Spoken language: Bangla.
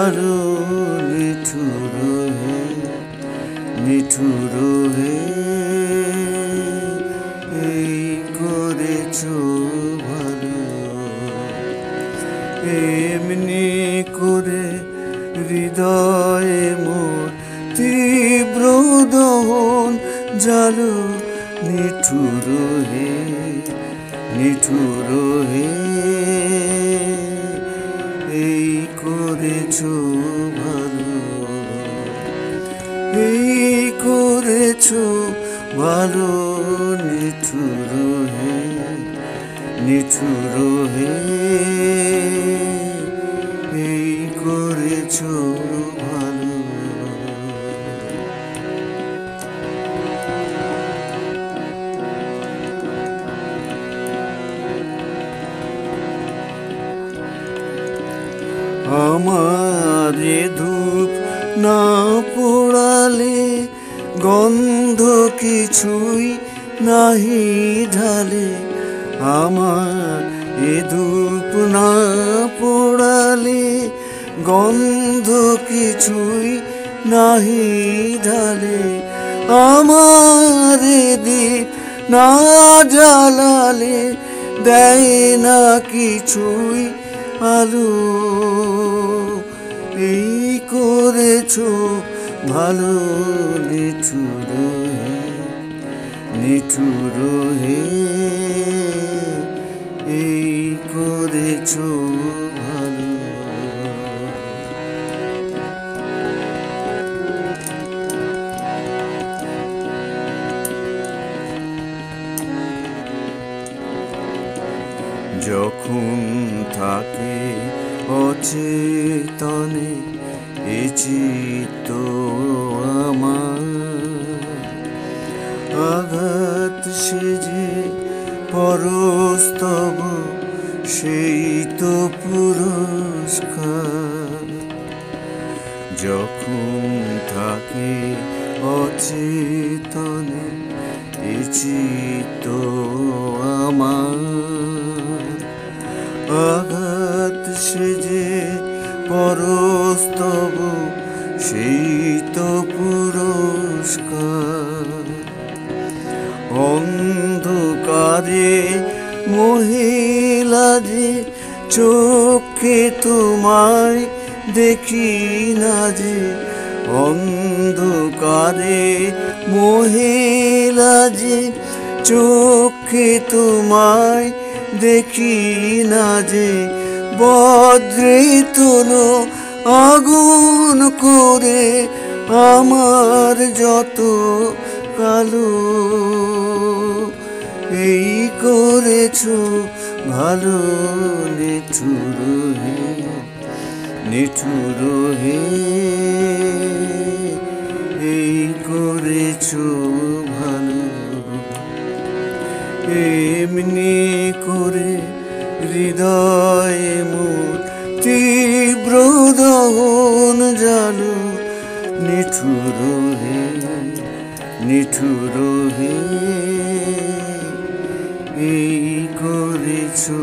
ভালো নিঠুর হে, নিঠুর হে, এই করেছো ভালো। এমনি করে হৃদয়ে মোর তীব্র দহন জালো, নিঠুর হে, নিঠুর হে, এই করেছো ভালো, এই করেছো ভালো, নিঠুর হে, নিঠুর হে, এই করেছো ভালো। আমারে ধূপ না পোড়ালে গন্ধ কিছুই নাহি ঢালে, আমার এ ধূপ না পোড়ালে গন্ধ কিছুই নাহি ঢালে, আমার এ দীপ না জ্বালালে দেয় না কিছুই আলো, এই করেছো ভালো, নিঠুর হে, নিঠুর হে, এই করেছো ভালো। যখন থাকে অচেতনে এ চিত্ত আমার, আঘাত সেজে পরস্তব সেই তো পুরস্কার। যখন থাকে অচেতনে এ চিত্ত আমার, আঘাত সেজে পরস্তব সেই তো পুরস্কার। অন্ধকারে মহিলা যে চোখে তোমায় দেখি না যে, অন্ধকারে মহিলা যে চোখে তোমায় দেখি না যে, বজ্রে তোলো আগুন করে আমার যত কালো, এই করেছো ভালো, নিঠুর হে, নিঠুর হে, এই করেছো ভালো। এমনি করে হৃদয়ে মোর তীব্র দহন জালো, নিঠুর হে, নিঠুর হে, এই করেছো